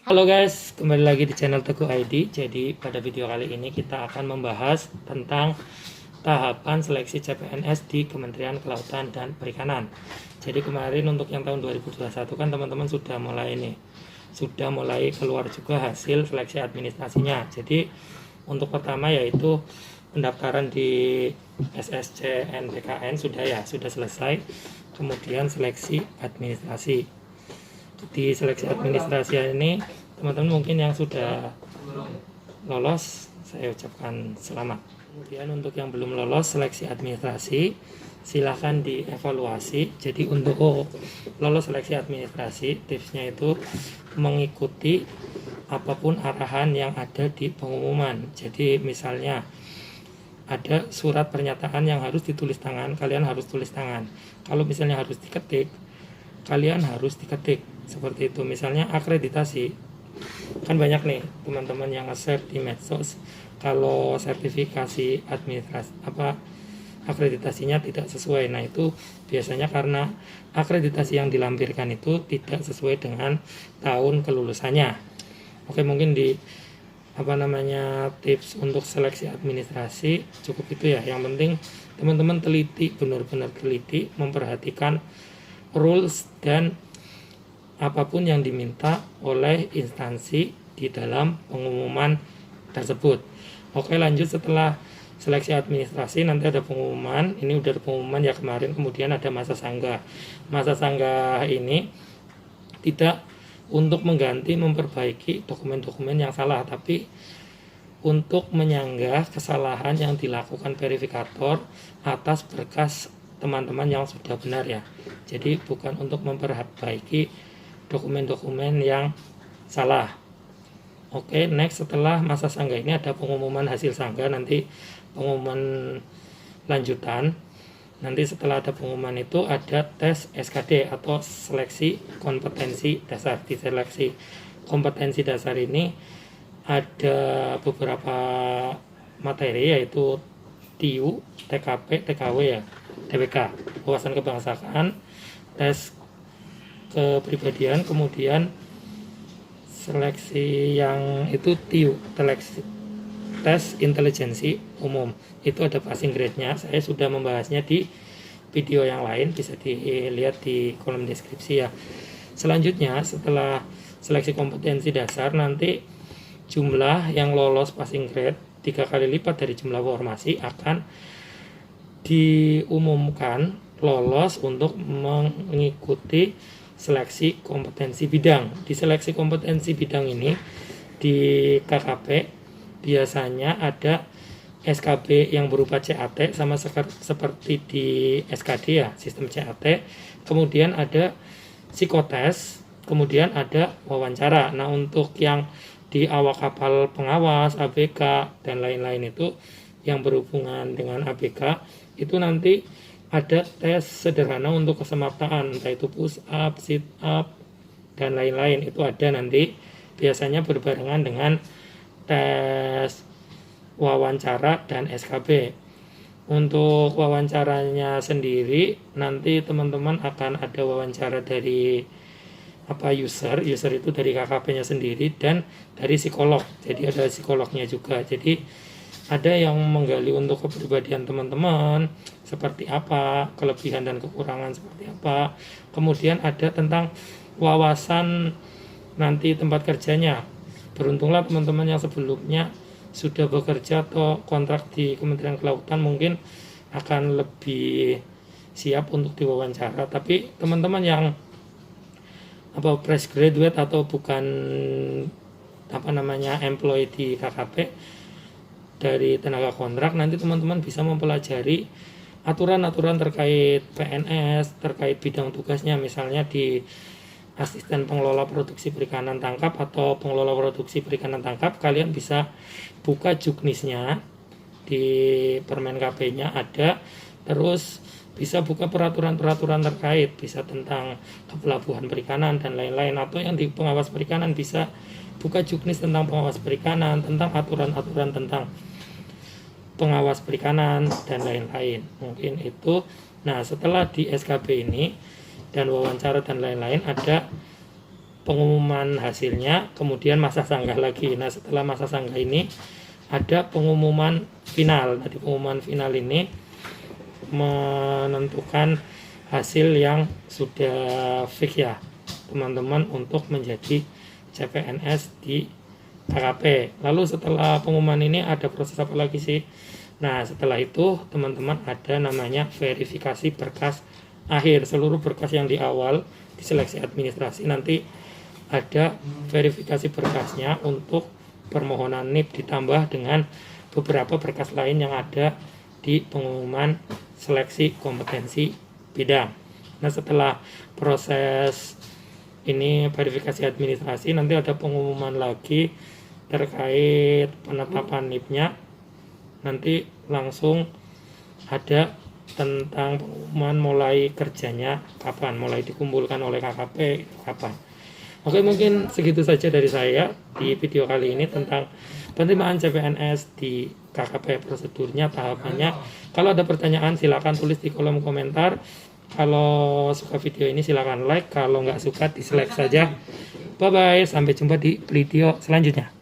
Halo guys, kembali lagi di channel Teguh ID. Jadi pada video kali ini kita akan membahas tentang tahapan seleksi CPNS di Kementerian Kelautan dan Perikanan. Jadi kemarin untuk yang tahun 2021 kan teman-teman sudah mulai keluar juga hasil seleksi administrasinya. Jadi untuk pertama yaitu pendaftaran di SSCNPKN sudah selesai. Kemudian seleksi administrasi. Di seleksi administrasi ini teman-teman mungkin yang sudah lolos saya ucapkan selamat. Kemudian untuk yang belum lolos seleksi administrasi silahkan dievaluasi. Jadi untuk lolos seleksi administrasi tipsnya itu mengikuti apapun arahan yang ada di pengumuman. Jadi misalnya ada surat pernyataan yang harus ditulis tangan, kalian harus tulis tangan. Kalau misalnya harus diketik, kalian harus diketik seperti itu. Misalnya akreditasi, kan banyak nih teman-teman yang nge-share di medsos kalau sertifikasi administrasi akreditasinya tidak sesuai. Nah itu biasanya karena akreditasi yang dilampirkan itu tidak sesuai dengan tahun kelulusannya. Oke, mungkin di tips untuk seleksi administrasi cukup itu ya. Yang penting teman-teman teliti, benar-benar teliti, memperhatikan rules dan apapun yang diminta oleh instansi di dalam pengumuman tersebut. Oke, lanjut setelah seleksi administrasi nanti ada pengumuman. Ini udah ada pengumuman ya kemarin. Kemudian ada masa sanggah. Masa sanggah ini tidak untuk mengganti, memperbaiki dokumen-dokumen yang salah, tapi untuk menyanggah kesalahan yang dilakukan verifikator atas berkas teman-teman yang sudah benar ya. Jadi bukan untuk memperbaiki dokumen-dokumen yang salah. Oke, next setelah masa sanggah ini ada pengumuman hasil sanggah, nanti pengumuman lanjutan. Nanti setelah ada pengumuman itu ada tes SKD atau seleksi kompetensi dasar. Di seleksi kompetensi dasar ini ada beberapa materi yaitu TIU, TKP, TKW ya, TBK, wawasan kebangsaan, tes kepribadian, kemudian seleksi yang itu TIU, tes intelijensi umum, itu ada passing grade-nya. Saya sudah membahasnya di video yang lain, bisa dilihat di kolom deskripsi ya. Selanjutnya setelah seleksi kompetensi dasar nanti jumlah yang lolos passing grade 3 kali lipat dari jumlah formasi akan diumumkan lolos untuk mengikuti seleksi kompetensi bidang. Di seleksi kompetensi bidang ini di KKP biasanya ada SKB yang berupa CAT sama seperti di SKD ya, sistem CAT. Kemudian ada psikotes, kemudian ada wawancara. Nah, untuk yang di awak kapal pengawas, ABK dan lain-lain itu yang berhubungan dengan ABK itu nanti ada tes sederhana untuk kesemaptaan, entah itu push up, sit up dan lain-lain. Itu ada nanti biasanya berbarengan dengan tes wawancara dan SKB. Untuk wawancaranya sendiri nanti teman-teman akan ada wawancara dari user itu dari KKP-nya sendiri dan dari psikolog. Jadi ada psikolognya juga. Jadi ada yang menggali untuk kepribadian teman-teman seperti apa, kelebihan dan kekurangan seperti apa. Kemudian ada tentang wawasan nanti tempat kerjanya. Beruntunglah teman-teman yang sebelumnya sudah bekerja atau kontrak di Kementerian Kelautan mungkin akan lebih siap untuk diwawancara. Tapi teman-teman yang fresh graduate atau bukan employee di KKP dari tenaga kontrak, nanti teman-teman bisa mempelajari aturan-aturan terkait PNS, terkait bidang tugasnya. Misalnya di asisten pengelola produksi perikanan tangkap atau pengelola produksi perikanan tangkap, kalian bisa buka juknisnya di Permen KP-nya ada, terus bisa buka peraturan-peraturan terkait, bisa tentang kepelabuhan perikanan dan lain-lain, atau yang di pengawas perikanan bisa buka juknis tentang pengawas perikanan, tentang aturan-aturan tentang pengawas perikanan dan lain-lain. Mungkin itu. Nah, setelah di SKB ini dan wawancara dan lain-lain ada pengumuman hasilnya, kemudian masa sanggah lagi. Nah, setelah masa sanggah ini ada pengumuman final. Nah, di pengumuman final ini menentukan hasil yang sudah fix ya teman-teman untuk menjadi CPNS di KKP. Lalu setelah pengumuman ini ada proses apa lagi sih? Nah, setelah itu teman-teman ada namanya verifikasi berkas akhir. Seluruh berkas yang di awal di seleksi administrasi nanti ada verifikasi berkasnya untuk permohonan NIP ditambah dengan beberapa berkas lain yang ada di pengumuman seleksi kompetensi bidang. Nah, setelah proses ini verifikasi administrasi nanti ada pengumuman lagi terkait penetapan NIP-nya. Nanti langsung ada tentang pengumuman mulai kerjanya kapan, mulai dikumpulkan oleh KKP kapan. Oke, mungkin segitu saja dari saya di video kali ini tentang penerimaan CPNS di KKP, prosedurnya, tahapannya. Kalau ada pertanyaan silakan tulis di kolom komentar. Kalau suka video ini silakan like, kalau nggak suka dislike saja. Bye bye, sampai jumpa di video selanjutnya.